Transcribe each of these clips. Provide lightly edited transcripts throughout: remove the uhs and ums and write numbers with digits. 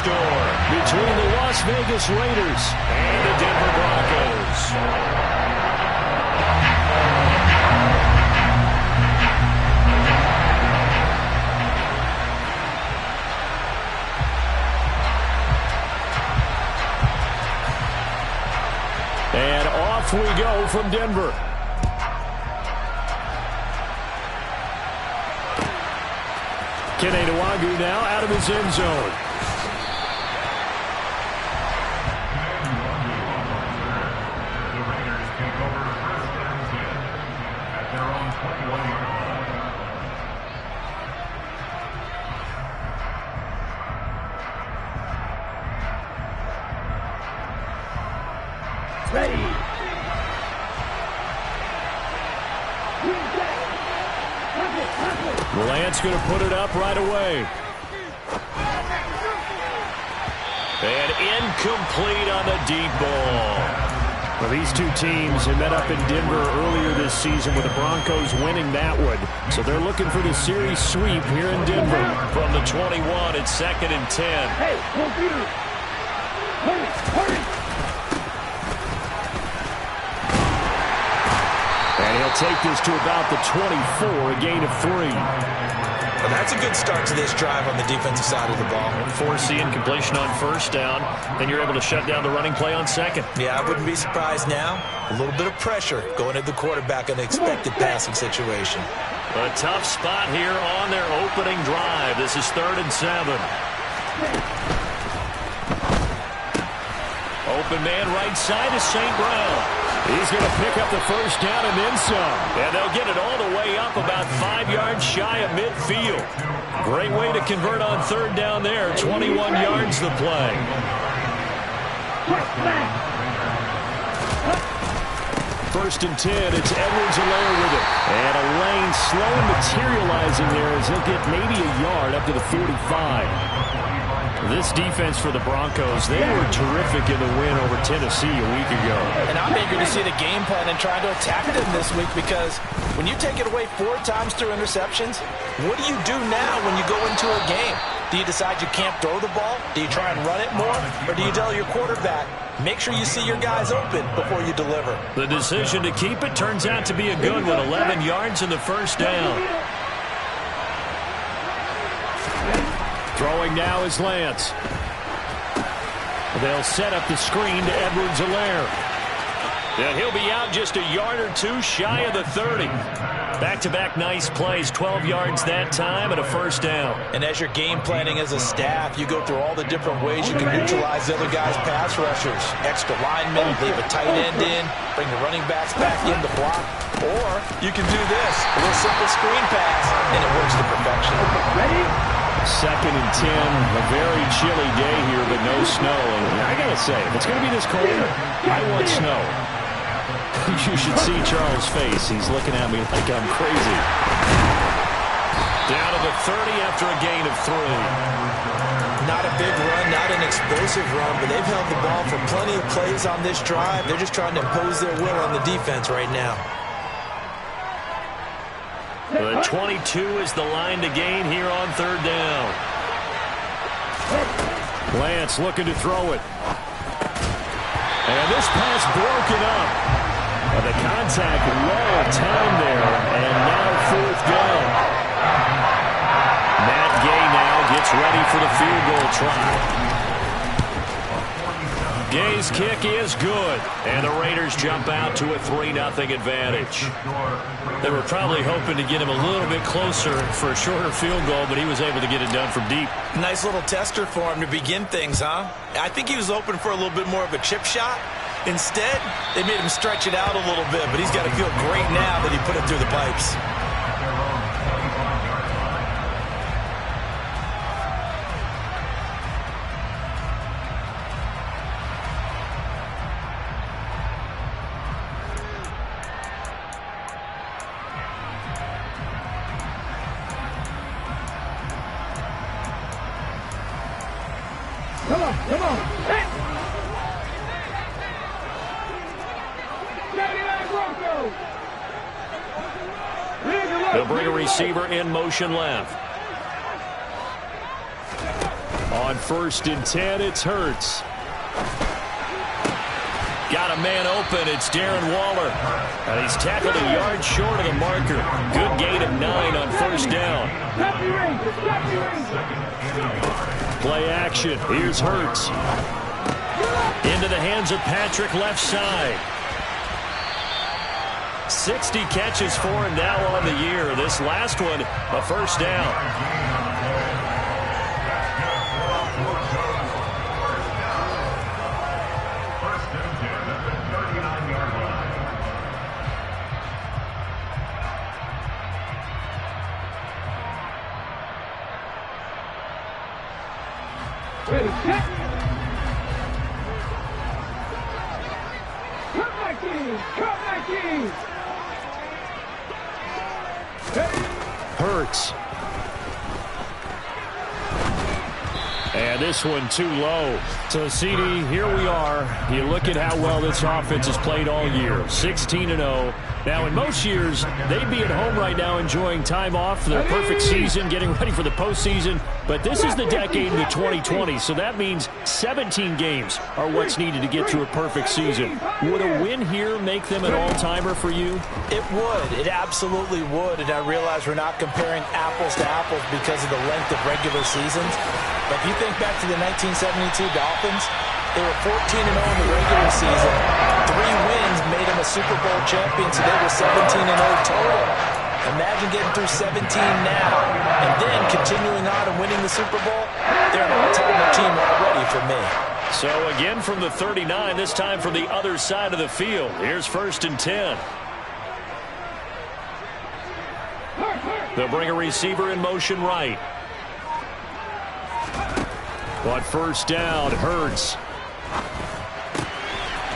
score between the Las Vegas Raiders and the Denver Broncos. And off we go from Denver. Kenny now out of his end zone. The Raiders take over first down 10 at their own 21-yard line. Ready. Lance going to put it up right away. And incomplete on the deep ball. Well, these two teams have met up in Denver earlier this season with the Broncos winning that one. So they're looking for the series sweep here in Denver. From the 21, it's 2nd and 10. Hey, computer. Hurry. And he'll take this to about the 24, a gain of 3. Well, that's a good start to this drive on the defensive side of the ball. Forcing completion on first down. Then you're able to shut down the running play on second. Yeah, I wouldn't be surprised now. A little bit of pressure going at the quarterback in an expected passing situation. A tough spot here on their opening drive. This is 3rd and 7. Open man right side is St. Brown. He's going to pick up the first down and then some. And they'll get it all the way up about 5 yards shy of midfield. Great way to convert on 3rd down there. 21 yards the play. 1st and 10. It's Edwards-Helaire with it. And a lane slow materializing there as he'll get maybe a yard up to the 45. This defense for the Broncos, they were terrific in the win over Tennessee a week ago. And I'm eager to see the game plan and try to attack them this week, because when you take it away 4 times through interceptions, what do you do now when you go into a game? Do you decide you can't throw the ball? Do you try and run it more? Or do you tell your quarterback, make sure you see your guys open before you deliver? The decision to keep it turns out to be a good one. 11 yards in the first down. Throwing now is Lance. They'll set up the screen to Edwards-Helaire. And he'll be out just a yard or two shy of the 30. Back-to-back nice plays, 12 yards that time and a first down. And as you're game planning as a staff, you go through all the different ways you can neutralize the other guy's pass rushers. Extra linemen, leave a tight end in, bring the running backs back in to block. Or you can do this, a little simple screen pass, and it works to perfection. Ready? 2nd and 10, a very chilly day here, but no snow. And I gotta say, if it's gonna be this cold, I want snow. You should see Charles' face. He's looking at me like I'm crazy. Down to the 30 after a gain of 3. Not a big run, not an explosive run, but they've held the ball for plenty of plays on this drive. They're just trying to impose their will on the defense right now. The 22 is the line to gain here on 3rd down. Lance looking to throw it. And this pass broken up. The contact well timed there, and now 4th down. Matt Gay now gets ready for the field goal try. Gay's kick is good, and the Raiders jump out to a 3-0 advantage. They were probably hoping to get him a little bit closer for a shorter field goal, but he was able to get it done from deep. Nice little tester for him to begin things, huh? I think he was open for a little bit more of a chip shot. Instead, they made him stretch it out a little bit, but he's got to feel great now that he put it through the pipes. Come on. Hey. They'll bring a receiver in motion left. On 1st and 10, it's Hurts. Got a man open. It's Darren Waller. And he's tackled a yard short of the marker. Good gain of 9 on 1st down. Play action. Here's Hurts. Into the hands of Patrick, left side. 60 catches for him now on the year. This last one, a 1st down. Ready, set. Come back in. Come back in. Hurts. And this one too low. So, CD, here we are. You look at how well this offense has played all year. 16-0. Now, in most years, they'd be at home right now enjoying time off, their perfect season, getting ready for the postseason. But this is the decade into 2020, so that means 17 games are what's needed to get to a perfect season. Would a win here make them an all-timer for you? It would. It absolutely would. And I realize we're not comparing apples to apples because of the length of regular seasons. But if you think back to the 1972 Dolphins, they were 14-0 in the regular season. 3 wins made them a Super Bowl champion, so they were 17-0 total. Imagine getting through 17 now and then continuing on and winning the Super Bowl. They're an all-timer team already for me. So again from the 39, this time from the other side of the field. Here's 1st and 10. They'll bring a receiver in motion right. On 1st down, Hurts.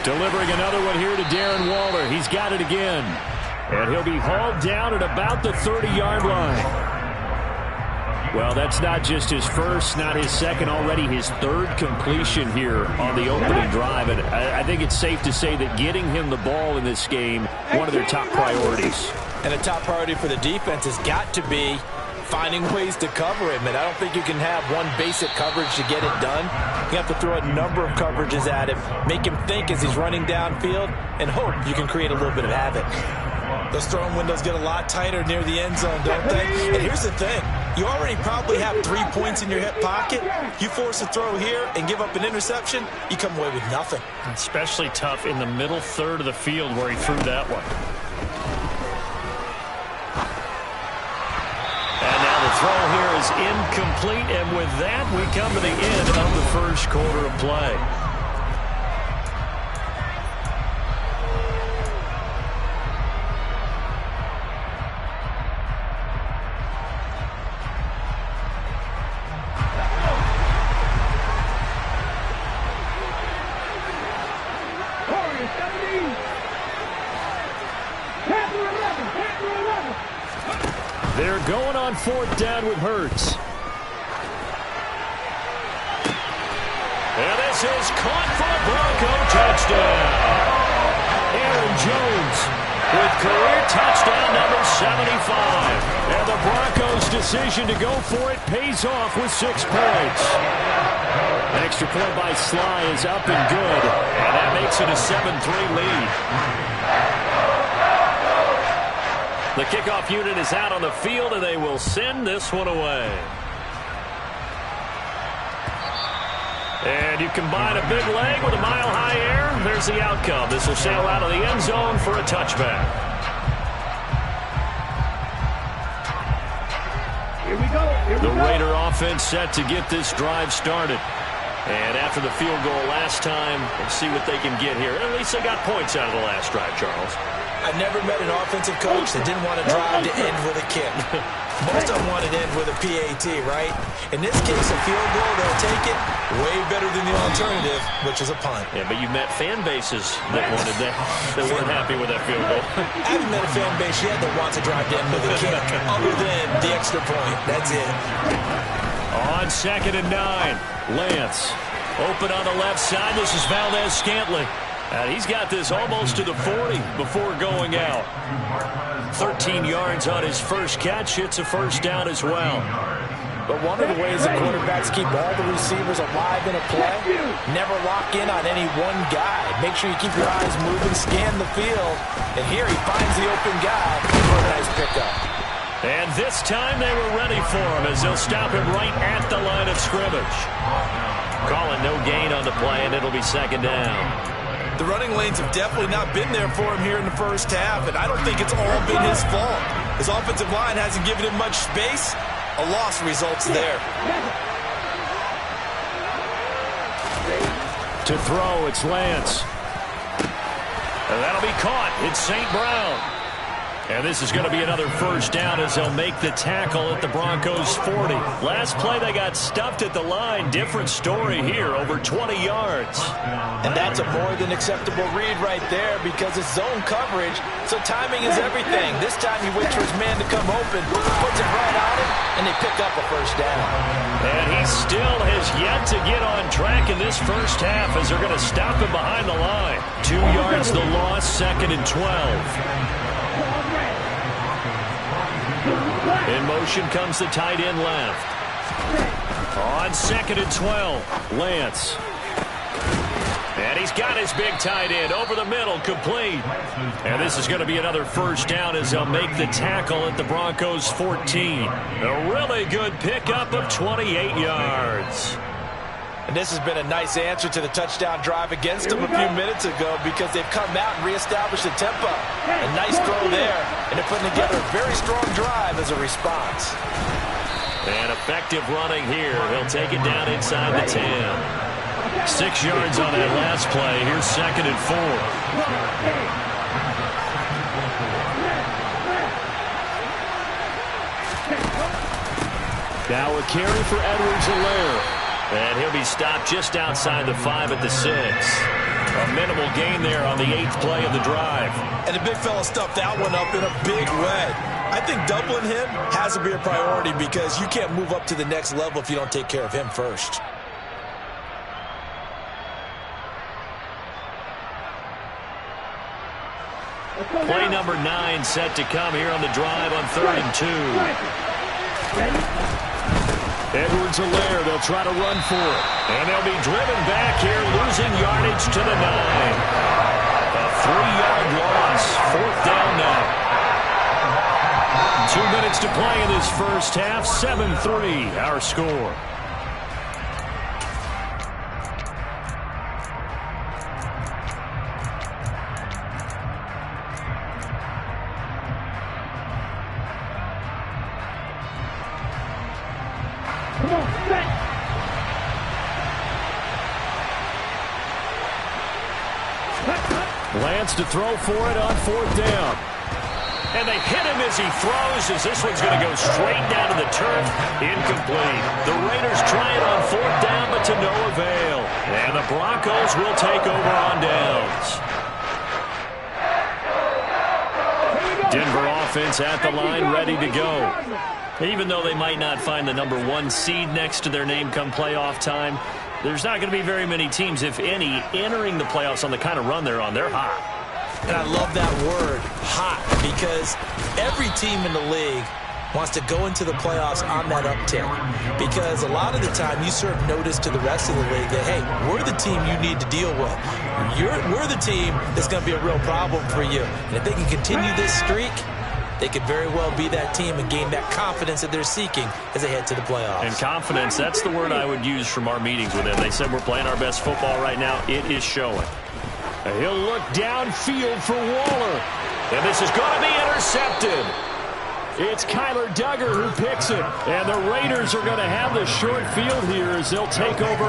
Delivering another one here to Darren Waller. He's got it again. And he'll be hauled down at about the 30-yard line. Well, that's not just his first, not his second, already his 3rd completion here on the opening drive. And I think it's safe to say that getting him the ball in this game, one of their top priorities. And a top priority for the defense has got to be finding ways to cover him. And I don't think you can have one basic coverage to get it done. You have to throw a number of coverages at him, make him think as he's running downfield, and hope you can create a little bit of havoc. Those throwing windows get a lot tighter near the end zone, don't they? And here's the thing. You already probably have 3 points in your hip pocket. You force a throw here and give up an interception, you come away with nothing. Especially tough in the middle 3rd of the field where he threw that one. And now the throw here is incomplete. And with that, we come to the end of the 1st quarter of play. They're going on 4th down with Hurts. And this is caught for a Bronco touchdown. Aaron Jones with career touchdown number 75. And the Broncos' decision to go for it pays off with 6 points. An extra point by Sly is up and good. And that makes it a 7-3 lead. The kickoff unit is out on the field, and they will send this one away. And you combine a big leg with a mile-high air, there's the outcome. This will sail out of the end zone for a touchback. Here we go. The Raider offense set to get this drive started. And after the field goal last time, we'll see what they can get here. At least they got points out of the last drive, Charles. I've never met an offensive coach that didn't want to drive to end with a kick. Most of them wanted to end with a PAT, right? In this case, a field goal, they'll take it way better than the alternative, which is a punt. Yeah, but you've met fan bases that wanted that, that weren't happy with that field goal. I haven't met a fan base yet that wants to drive to end with a kick, other than the extra point. That's it. On 2nd and 9, Lance. Open on the left side. This is Valdez-Scantling. And he's got this almost to the 40 before going out. 13 yards on his first catch. It's a 1st down as well. But one of the ways that quarterbacks keep all the receivers alive in a play, never lock in on any one guy. Make sure you keep your eyes moving, scan the field. And here he finds the open guy for a nice pickup. And this time they were ready for him as they'll stop him right at the line of scrimmage. Calling no gain on the play, and it'll be second down. The running lanes have definitely not been there for him here in the first half, and I don't think it's all been his fault. His offensive line hasn't given him much space. A loss results there. To throw, it's Lance. And that'll be caught. It's St. Brown. And this is going to be another first down as they'll make the tackle at the Broncos' 40. Last play, they got stuffed at the line. Different story here, over 20 yards. And that's a more than acceptable read right there because it's zone coverage, so timing is everything. This time he waits for his man to come open, puts it right on him, and they pick up a first down. And he still has yet to get on track in this first half as they're going to stop him behind the line. 2 yards the loss, second and 12. In motion comes the tight end left. On second and 12, Lance. And he's got his big tight end over the middle, complete. And this is going to be another first down as they'll make the tackle at the Broncos' 14. A really good pickup of 28 yards. And this has been a nice answer to the touchdown drive against them a few minutes ago because they've come out and reestablished the tempo. A nice throw there, and they're putting together a very strong drive as a response. And effective running here. He'll take it down inside the 10. 6 yards on that last play. Here's second and 4. Now a carry for Edwards-Helaire. And he'll be stopped just outside the 5 at the 6. A minimal gain there on the 8th play of the drive. And the big fella stuffed that one up in a big way. I think doubling him has to be a priority because you can't move up to the next level if you don't take care of him first. Play number 9 set to come here on the drive on 3rd and 2. Edwards-Helaire, they'll try to run for it. And they'll be driven back here, losing yardage to the 9. A 3-yard loss, 4th down now. 2 minutes to play in this first half, 7-3 our score. Lance to throw for it on 4th down. And they hit him as he throws, as this one's going to go straight down to the turf. Incomplete. The Raiders try it on 4th down, but to no avail. And the Broncos will take over on downs. Denver offense at the line, ready to go. Even though they might not find the number 1 seed next to their name come playoff time, there's not going to be very many teams, if any, entering the playoffs on the kind of run they're on. They're hot. And I love that word, hot, because every team in the league wants to go into the playoffs on that uptick. Because a lot of the time you serve notice to the rest of the league that, hey, we're the team you need to deal with. We're the team that's going to be a real problem for you. And if they can continue this streak, they could very well be that team and gain that confidence that they're seeking as they head to the playoffs. And confidence, that's the word I would use from our meetings with them. They said we're playing our best football right now. It is showing. He'll look downfield for Waller. And this is going to be intercepted. It's Kyler Duggar who picks it. And the Raiders are going to have the short field here as they'll take over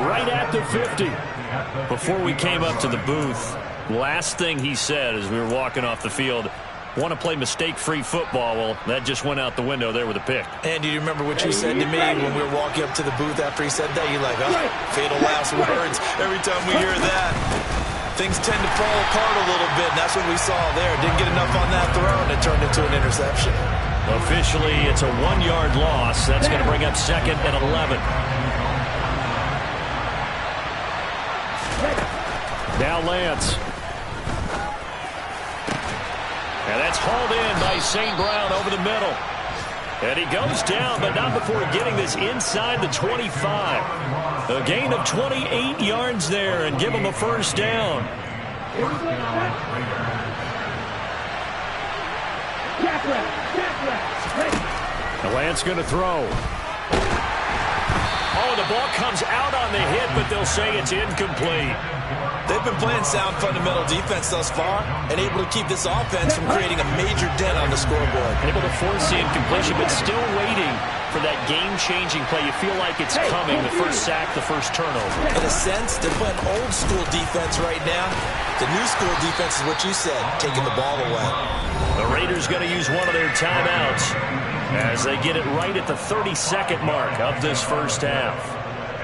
right at the 50. Before we came up to the booth, last thing he said as we were walking off the field, want to play mistake-free football. Well, that just went out the window there with a pick. And do you remember what you said to me when we were walking up to the booth after he said that? You're like, oh, fatal last words. Every time we hear that, things tend to fall apart a little bit. And that's what we saw there. Didn't get enough on that throw, and it turned into an interception. Officially, it's a 1-yard loss. That's going to bring up 2nd and 11. Now Lance. And that's hauled in by St. Brown over the middle. And he goes down, but not before getting this inside the 25. A gain of 28 yards there and give him a first down. The Lance going to throw. Oh, the ball comes out on the hit, but they'll say it's incomplete. They've been playing sound fundamental defense thus far and able to keep this offense from creating a major dent on the scoreboard. Able to force the incompletion, but still waiting for that game-changing play. You feel like it's coming, the first sack, the first turnover. In a sense, they're playing old-school defense right now. The new-school defense is what you said, taking the ball away. The Raiders going to use one of their timeouts as they get it right at the 32nd mark of this first half.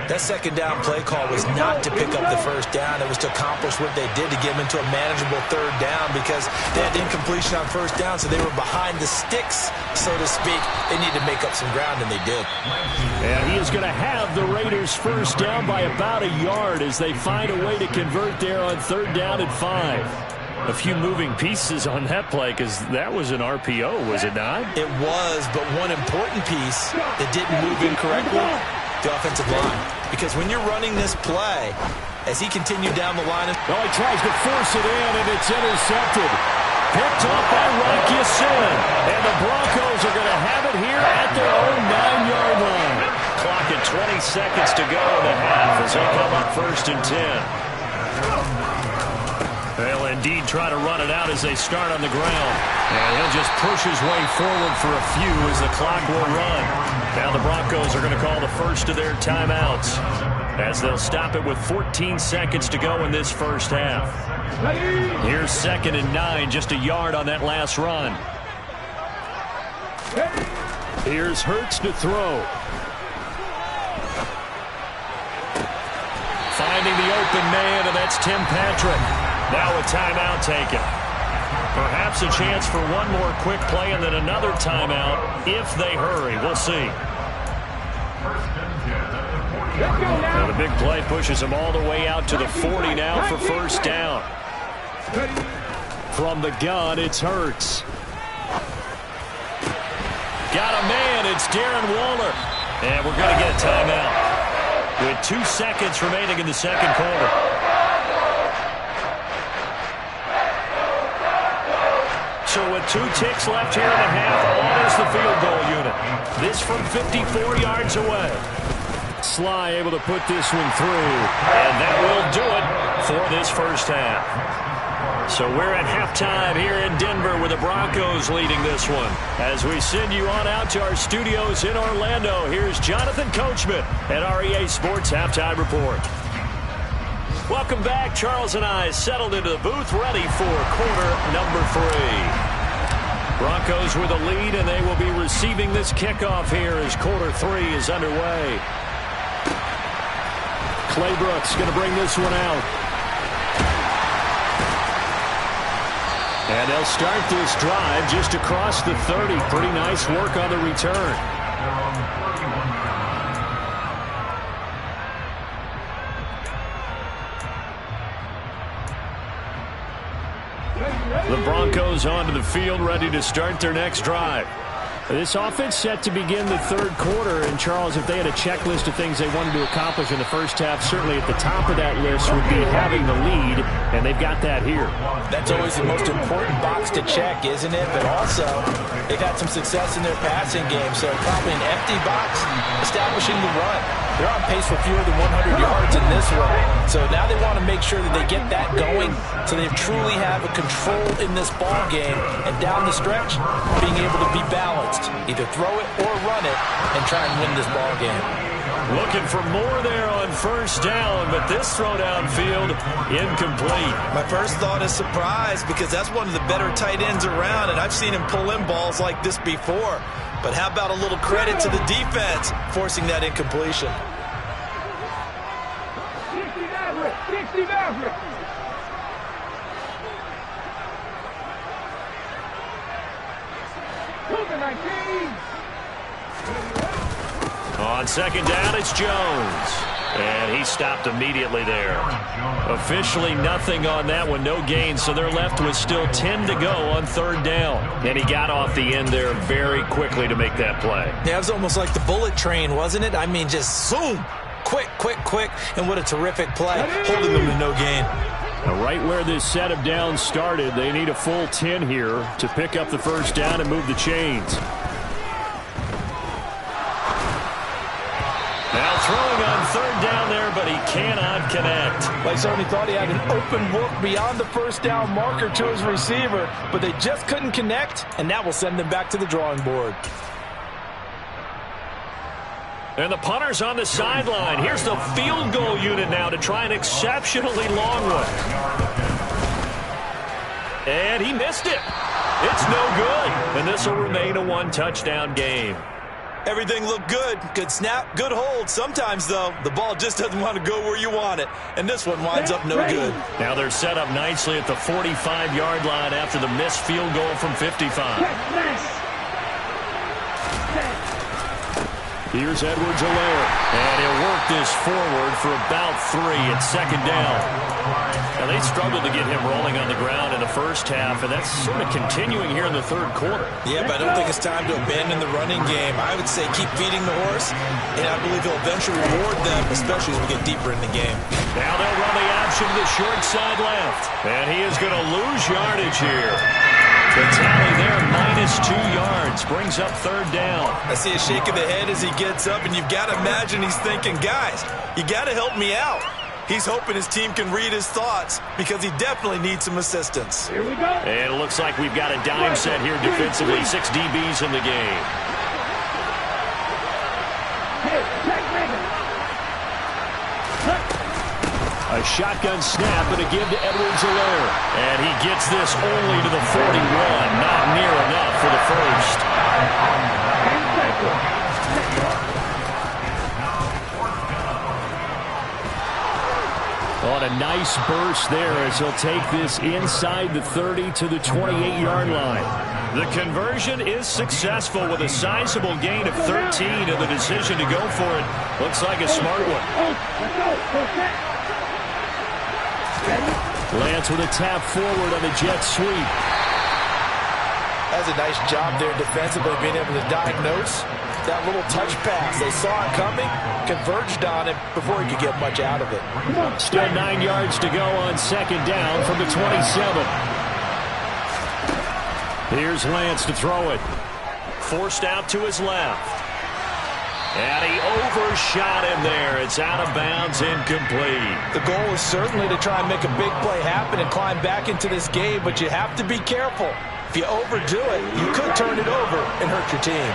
That second down play call was not to pick up the first down. It was to accomplish what they did to get them into a manageable third down because they had incompletion on first down, so they were behind the sticks, so to speak. They needed to make up some ground, and they did. And he is going to have the Raiders first down by about a yard as they find a way to convert there on third down and 5. A few moving pieces on that play because that was an RPO, was it not? It was, but one important piece that didn't move incorrectly, the offensive line. Because when you're running this play, as he continued down the line. Well, he tries to force it in, and it's intercepted. Picked up by Rocky Sin. And the Broncos are going to have it here at their own 9-yard line. Clock at 20 seconds to go in the half as they come up first and 10. They'll indeed try to run it out as they start on the ground. And he'll just push his way forward for a few as the clock will run. Now the Broncos are going to call the first of their timeouts as they'll stop it with 14 seconds to go in this first half. Here's 2nd and 9, just a yard on that last run. Here's Hurts to throw. Finding the open man, and that's Tim Patrick. Now a timeout taken. Perhaps a chance for one more quick play and then another timeout if they hurry. We'll see. Now the big play pushes them all the way out to the 40 now for first down. From the gun, it's Hurts. Got a man, it's Darren Waller. And we're going to get a timeout with 2 seconds remaining in the second quarter. So with 2 ticks left here in the half, on is the field goal unit. This from 54 yards away. Sly able to put this one through, and that will do it for this first half. So we're at halftime here in Denver with the Broncos leading this one. As we send you on out to our studios in Orlando, here's Jonathan Coachman at REA Sports Halftime Report. Welcome back. Charles and I settled into the booth, ready for quarter number 3. Broncos with a lead, and they will be receiving this kickoff here as quarter 3 is underway. Clay Brooks going to bring this one out. And they'll start this drive just across the 30. Pretty nice work on the return. The Broncos onto the field, ready to start their next drive. This offense set to begin the third quarter. And, Charles, if they had a checklist of things they wanted to accomplish in the first half, certainly at the top of that list would be having the lead, and they've got that here. That's always the most important box to check, isn't it? But also, they've had some success in their passing game, so probably an empty box, establishing the run. They're on pace for fewer than 100 yards in this one. So now they want to make sure that they get that going so they truly have a control in this ball game. And down the stretch, being able to be balanced. Either throw it or run it and try and win this ball game. Looking for more there on first down, but this throw downfield incomplete. My first thought is surprise because that's one of the better tight ends around, and I've seen him pull in balls like this before. But how about a little credit to the defense forcing that incompletion? 60 Maverick. On second down, it's Jones. And he he stopped immediately there. Officially nothing on that one, no gain, so they're left with still 10 to go on third down. And he got off the end there very quickly to make that play. Yeah, it was almost like the bullet train, wasn't it? I mean, just zoom, quick, quick, quick, and what a terrific play, holding them to no gain. Now, right where this set of downs started, they need a full 10 here to pick up the first down and move the chains. Now throwing on third down there, but he cannot connect. Like certainly thought he had an open look beyond the first down marker to his receiver, but they just couldn't connect, and that will send them back to the drawing board. And the punter's on the sideline. Here's the field goal unit now to try an exceptionally long one. And he missed it. It's no good. And this will remain a one-touchdown game. Everything looked good. Good snap, good hold. Sometimes, though, the ball just doesn't want to go where you want it. And this one winds up no good. Now they're set up nicely at the 45-yard line after the missed field goal from 55. Here's Edwards-Helaire, and he'll work this forward for about 3 at second down. Now, they struggled to get him rolling on the ground in the first half, and that's sort of continuing here in the third quarter. Yeah, but I don't think it's time to abandon the running game. I would say keep feeding the horse, and I believe he'll eventually reward them, especially as we get deeper in the game. Now they'll run the option to the short side left, and he is going to lose yardage here. The tally there, -2 yards, brings up third down. I see a shake of the head as he gets up, and you've got to imagine he's thinking, guys, you got to help me out. He's hoping his team can read his thoughts because he definitely needs some assistance. Here we go. And it looks like we've got a dime set here defensively, 6 DBs in the game. A shotgun snap and a give to Edwards-Helaire. And he gets this only to the 41. Not near enough for the first. On a nice burst there as he'll take this inside the 30 to the 28-yard line. The conversion is successful with a sizable gain of 13, and the decision to go for it looks like a smart one. Lance with a tap forward on the jet sweep. That's a nice job there defensively, being able to diagnose that little touch pass. They saw it coming, converged on it before he could get much out of it. Still 9 yards to go on second down from the 27. Here's Lance to throw it. Forced out to his left. And he overshot him there. It's out of bounds, incomplete. The goal is certainly to try and make a big play happen and climb back into this game, but you have to be careful. If you overdo it, you could turn it over and hurt your team.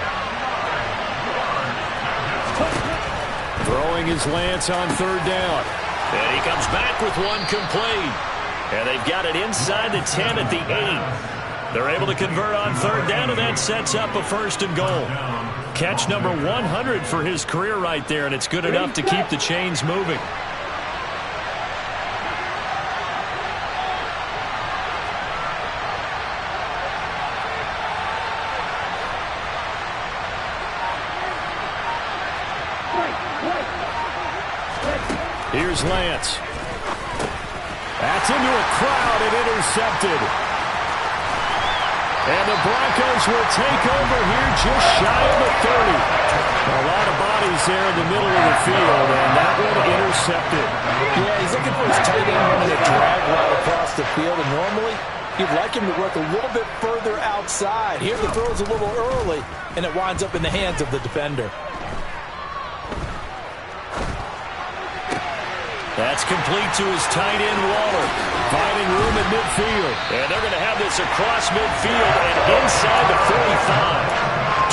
Throwing his Lance on third down. And he comes back with one complete. And they've got it inside the 10 at the 8. They're able to convert on third down, and that sets up a first and goal. Catch number 100 for his career right there, and it's good enough to keep the chains moving. Here's Lance. That's into a crowd and intercepted. And the Broncos will take over here just shy of the 30. A lot of bodies there in the middle of the field, and that one intercepted. Yeah, he's looking for his tight end running a drag route across the field, and normally you'd like him to work a little bit further outside. Here the throw's a little early, and it winds up in the hands of the defender. That's complete to his tight end, Waller. Finding room at midfield. And they're going to have this across midfield and inside the 45.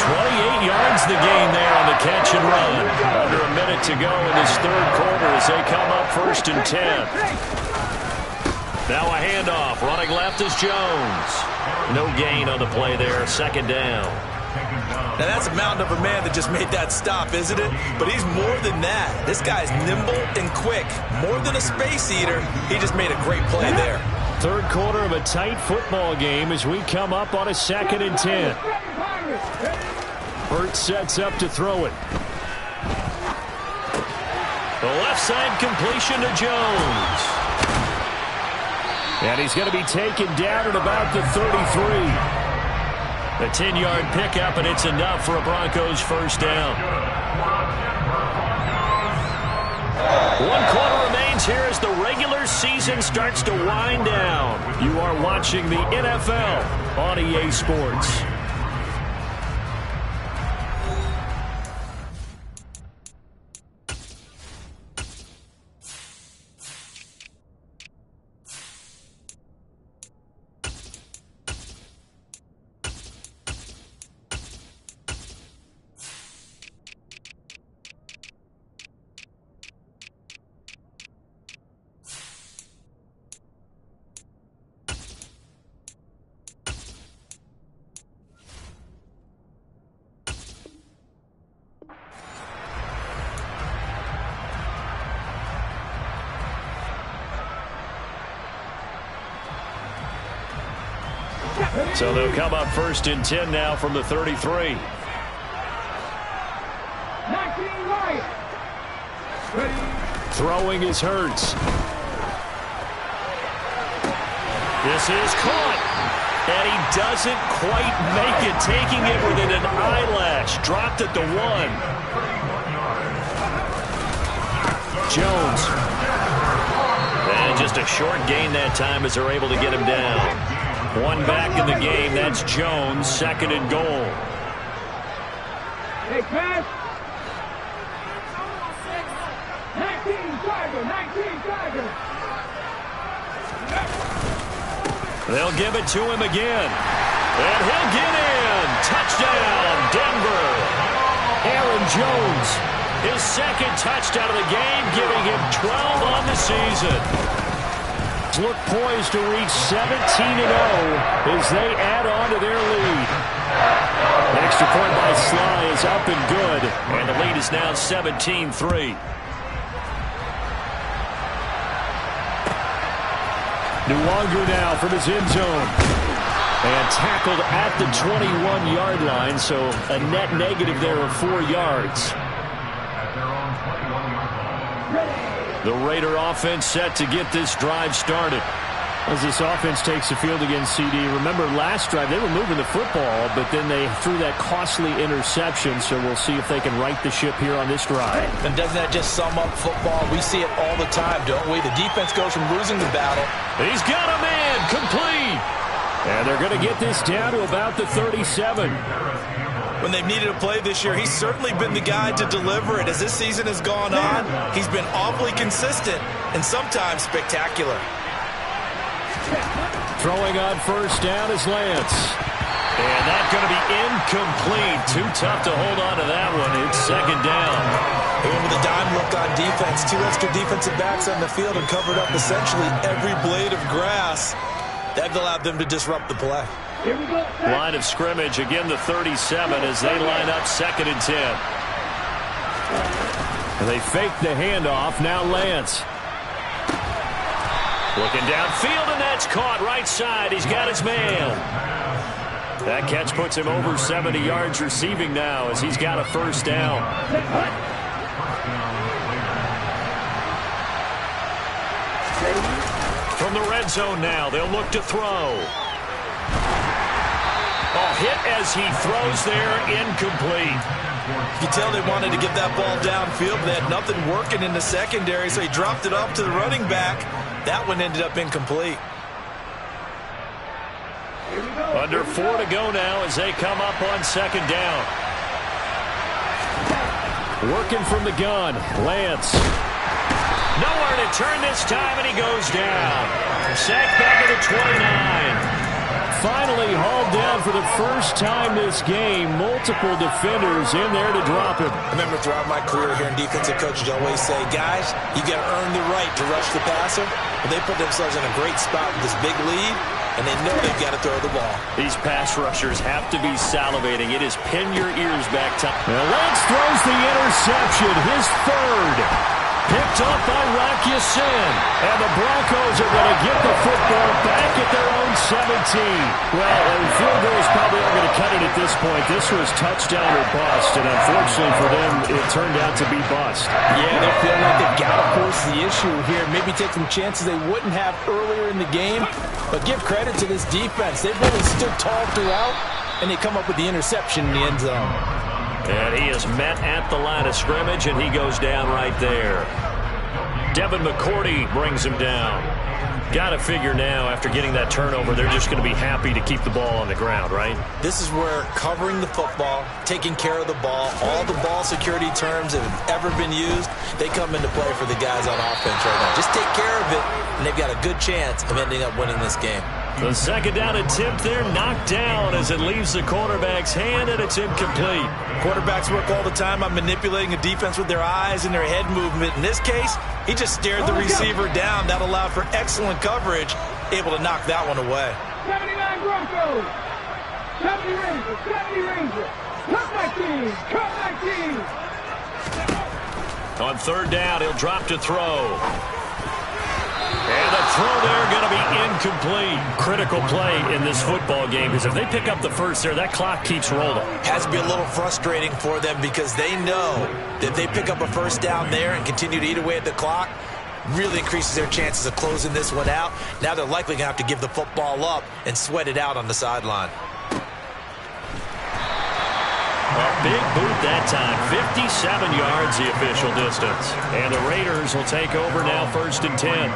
28 yards the gain there on the catch and run. Under a minute to go in this third quarter as they come up 1st and 10. Now a handoff. Running left is Jones. No gain on the play there. Second down. Now, that's a mountain of a man that just made that stop, isn't it? But he's more than that. This guy's nimble and quick. More than a space eater, he just made a great play there. Third quarter of a tight football game as we come up on a 2nd and 10. Hurt sets up to throw it. The left side completion to Jones. And he's going to be taken down at about the 33. A 10-yard pickup, and it's enough for a Broncos first down. 1 quarter remains here as the regular season starts to wind down. You are watching the NFL on EA Sports. So they'll come up 1st and 10 now from the 33. 19 right. Throwing is Hurts. This is caught. And he doesn't quite make it, taking it within an eyelash. Dropped at the 1. Jones. And just a short gain that time as they're able to get him down. 1 back in the game. That's Jones. 2nd and goal. Hey, pass. 19 Tiger. 19 Tiger. They'll give it to him again. And he'll get in. Touchdown, Denver. Aaron Jones, his 2nd touchdown of the game, giving him 12 on the season. Look poised to reach 17-0 as they add on to their lead. An extra point by Sly is up and good, and the lead is now 17-3. Nwangu now from his end zone. And tackled at the 21-yard line, so a net negative there of 4 yards. The Raider offense set to get this drive started. As this offense takes the field against CD, remember last drive they were moving the football, but then they threw that costly interception, so we'll see if they can right the ship here on this drive. And doesn't that just sum up football? We see it all the time, don't we? The defense goes from losing the battle. He's got a man, complete. And they're going to get this down to about the 37. When they've needed a play this year, he's certainly been the guy to deliver it. As this season has gone on, he's been awfully consistent and sometimes spectacular. Throwing on first down is Lance. And that's going to be incomplete. Too tough to hold on to that one. It's 2nd down. They went with a dime look on defense. 2 extra defensive backs on the field and covered up essentially every blade of grass. That allowed them to disrupt the play. Line of scrimmage, again the 37 as they line up 2nd and 10. And they fake the handoff. Now Lance. Looking downfield, and that's caught right side. He's got his man. That catch puts him over 70 yards receiving now as he's got a first down. From the red zone now, they'll look to throw. Hit as he throws there, incomplete. You tell they wanted to get that ball downfield, but they had nothing working in the secondary, so he dropped it off to the running back. That one ended up incomplete. Under 4 to go now as they come up on 2nd down. Working from the gun, Lance. Nowhere to turn this time, and he goes down. Sacked back to the 29. Finally hauled down for the first time this game. Multiple defenders in there to drop him. I remember throughout my career here in defensive coaches always say, guys, you got to earn the right to rush the passer. But they put themselves in a great spot with this big lead, and they know they've got to throw the ball. These pass rushers have to be salivating. It is pin your ears back time. Now Lance throws the interception, his 3rd. Picked off by Rock Ya-Sin. And the Broncos are going to get the football back at their own 17. Well, field goals probably aren't going to cut it at this point. This was touchdown or bust, and unfortunately for them, it turned out to be bust. Yeah, they're feeling like they've got to force the issue here. Maybe take some chances they wouldn't have earlier in the game. But give credit to this defense. They've really stood tall throughout, and they come up with the interception in the end zone. And he is met at the line of scrimmage, and he goes down right there. Devin McCourty brings him down. Got to figure now, after getting that turnover, they're just going to be happy to keep the ball on the ground, right? This is where covering the football, taking care of the ball, all the ball security terms that have ever been used, they come into play for the guys on offense right now. Just take care of it, and they've got a good chance of ending up winning this game. The second down attempt there knocked down as it leaves the quarterback's hand, and it's incomplete. Quarterbacks work all the time on manipulating a defense with their eyes and their head movement. In this case, he just stared the receiver down. That allowed for excellent coverage, able to knock that one away. 79 Broncos. 70 Rangers. 70 Rangers. Cut my team. Cut my team. On third down, he'll drop to throw. And the throw there going to be incomplete. Critical play in this football game, because if they pick up the first there, that clock keeps rolling. Has to be a little frustrating for them because they know that if they pick up a first down there and continue to eat away at the clock, really increases their chances of closing this one out. Now they're likely going to have to give the football up and sweat it out on the sideline. A big boot that time. 57 yards the official distance. And the Raiders will take over now, 1st and 10.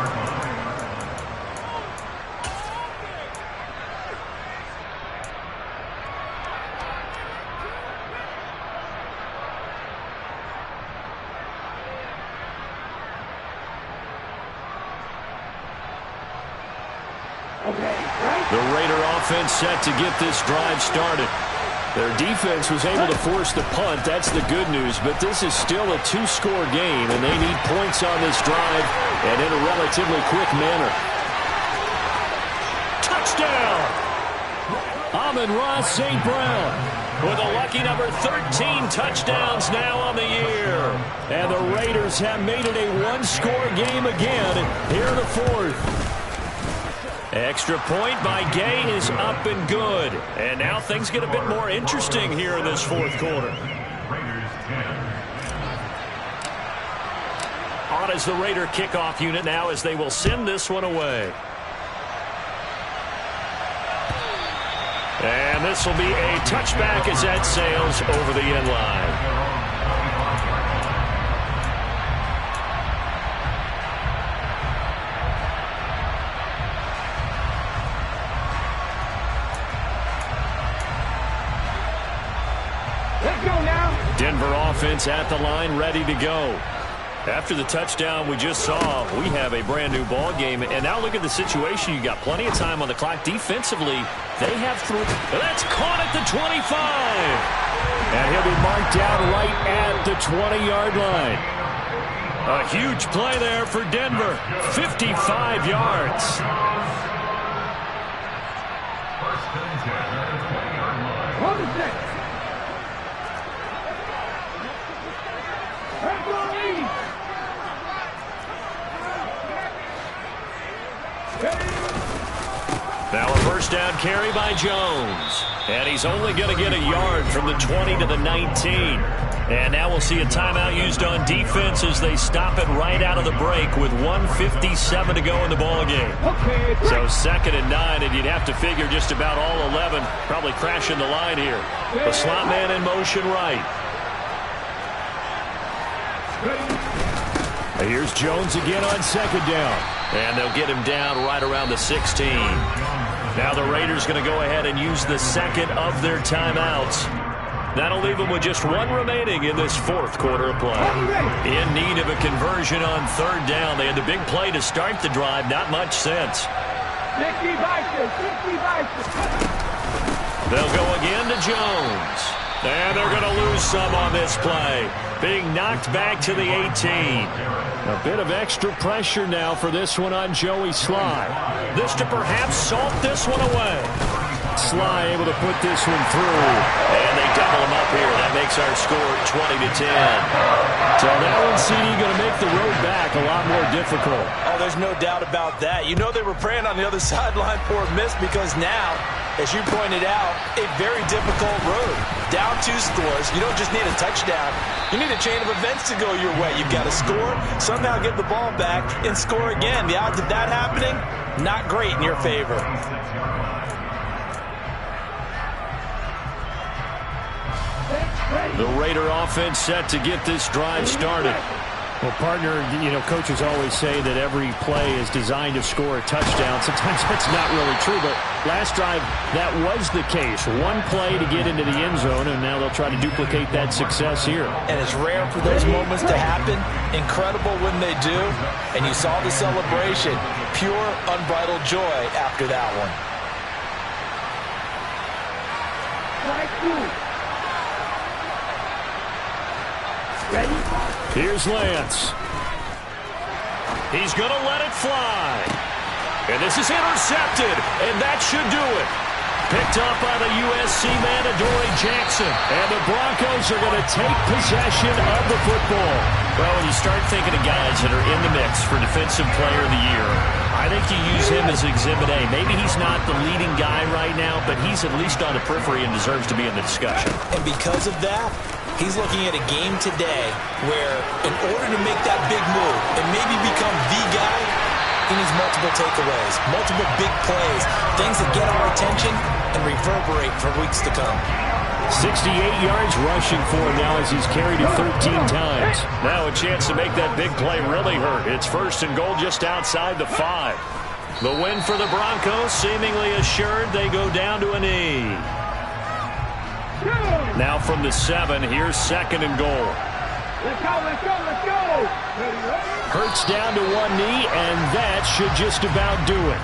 The Raider offense set to get this drive started. Their defense was able to force the punt. That's the good news. But this is still a 2-score game, and they need points on this drive and in a relatively quick manner. Touchdown! Amon-Ra St. Brown with a lucky number 13 touchdowns now on the year. And the Raiders have made it a 1-score game again here in the 4th. Extra point by Gay is up and good. And now things get a bit more interesting here in this 4th quarter. On is the Raider kickoff unit now as they will send this one away. And this will be a touchback as that sails over the end line. Denver offense at the line, ready to go. After the touchdown we just saw, we have a brand new ball game. And now look at the situation. You got plenty of time on the clock. Defensively, they have through. That's caught at the 25. And he'll be marked down right at the 20-yard line. A huge play there for Denver. 55 yards. Hold the set. Now a first down carry by Jones. And he's only going to get a yard from the 20 to the 19. And now we'll see a timeout used on defense as they stop it right out of the break with 1:57 to go in the ballgame. So 2nd and 9, and you'd have to figure just about all 11 probably crashing the line here. The slot man in motion right. Here's Jones again on 2nd down. And they'll get him down right around the 16. Now the Raiders going to go ahead and use the 2nd of their timeouts. That'll leave them with just 1 remaining in this 4th quarter of play. In need of a conversion on 3rd down. They had the big play to start the drive. Not much sense. They'll go again to Jones. And they're going to lose some on this play. Being knocked back to the 18. A bit of extra pressure now for this one on Joey Sly. This to perhaps salt this one away. Sly able to put this one through. And they double them up here. That makes our score 20-10. So that one, CD, going to make the road back a lot more difficult. Oh, there's no doubt about that. You know they were praying on the other sideline for a miss because now, as you pointed out, a very difficult road. Down 2 scores. You don't just need a touchdown. You need a chain of events to go your way. You've got to score, somehow get the ball back, and score again. The odds of that happening, not great in your favor. The Raider offense set to get this drive started. Well, partner, coaches always say that every play is designed to score a touchdown. Sometimes that's not really true, but last drive, that was the case. One play to get into the end zone, and now they'll try to duplicate that success here. And it's rare for those moments to happen. Incredible when they do. And you saw the celebration. Pure, unbridled joy after that one. Here's Lance. He's going to let it fly. And this is intercepted, and that should do it. Picked up by the USC man, Adoree Jackson. And the Broncos are going to take possession of the football. Well, when you start thinking of guys that are in the mix for Defensive Player of the Year, I think you use him as Exhibit A. Maybe he's not the leading guy right now, but he's at least on the periphery and deserves to be in the discussion. And because of that, he's looking at a game today where, in order to make that big move and maybe become the guy, he needs multiple takeaways, multiple big plays, things that get our attention and reverberate for weeks to come. 68 yards rushing for him now as he's carried it 13 times. Now a chance to make that big play really hurt. It's 1st and goal just outside the 5. The win for the Broncos seemingly assured. They go down to a knee. Now from the 7, here's 2nd and goal. Let's go, let's go, let's go. Hurts down to one knee, and that should just about do it.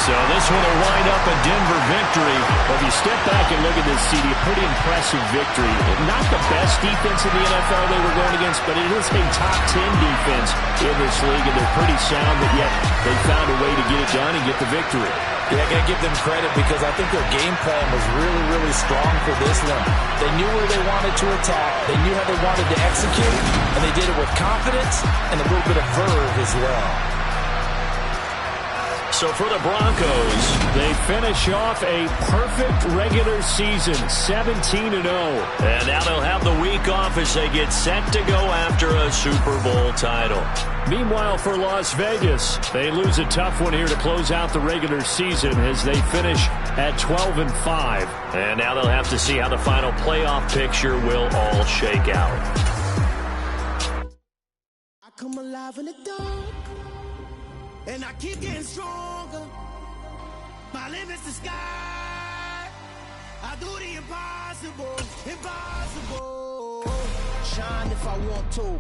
So this one will wind up a Denver victory. But if you step back and look at this, CD, a pretty impressive victory. Not the best defense in the NFL they were going against, but it is a top 10 defense in this league, and they're pretty sound, but yet they found a way to get it done and get the victory. Yeah, I got to give them credit because I think their game plan was really, really strong for this one. They knew where they wanted to attack. They knew how they wanted to execute, and they did it with confidence and a little bit of verve as well. So for the Broncos, they finish off a perfect regular season, 17-0. And now they'll have the week off as they get set to go after a Super Bowl title. Meanwhile, for Las Vegas, they lose a tough one here to close out the regular season as they finish at 12-5. And now they'll have to see how the final playoff picture will all shake out. I come alive in the dark, and I keep getting stronger. My limit's the sky. I do the impossible, impossible. Shine if I want to.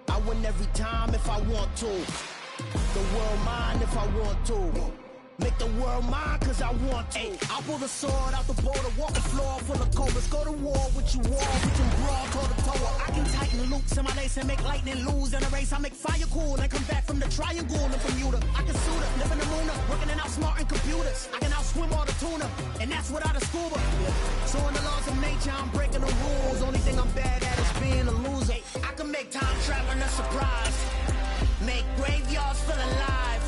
I win every time if I want to. The world mine if I want to. Make the world mine cause I want to. Ay, I'll pull the sword out the border, walk the floor full of cobras. Go to war with you, war, we can brawl toe to toe. I can tighten loops in my lace and make lightning lose in a race. I make fire cool and come back from the triangle in Bermuda. I can suit it, live in the moon, working and outsmarting computers. I can outswim all the tuna, and that's without a scuba. So in the laws of nature, I'm breaking the rules. Only thing I'm bad at is being a loser. I can make time traveling a surprise, make graveyards feel alive,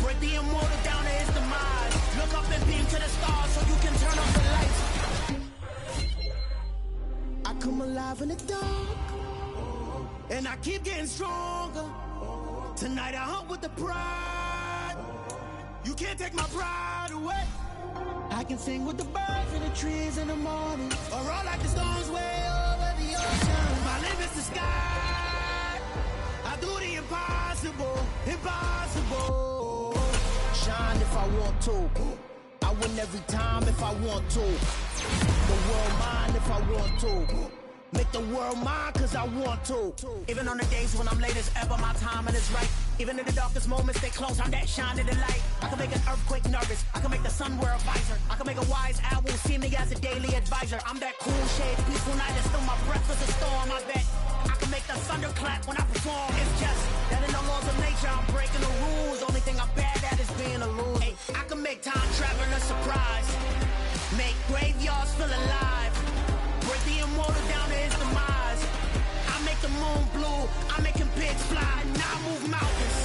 break the immortal down to his demise. Look up and beam to the stars so you can turn off the lights. I come alive in the dark, and I keep getting stronger. Tonight I hunt with the pride. You can't take my pride away. I can sing with the birds and the trees in the morning, or roll like the storms way over the ocean. My limit's the sky. I do the impossible, impossible. Shine if I want to. I win every time if I want to. The world mine if I want to. Make the world mine cause I want to. Even on the days when I'm late as ever, my timing is right. Even in the darkest moments, stay close, I'm that shining the light. I can make an earthquake nervous, I can make the sun wear a visor. I can make a wise owl see me as a daily advisor. I'm that cool shade, peaceful night, and still my breath is a storm, I bet. I can make the the thunderclap when I perform. It's just that in the laws of nature, I'm breaking the rules. Only thing I'm bad at is being a loser. Hey, I can make time travel a surprise. Make graveyards feel alive. Break the immortal down to his demise. I make the moon blue. I make him pigs fly. Now I move mountains.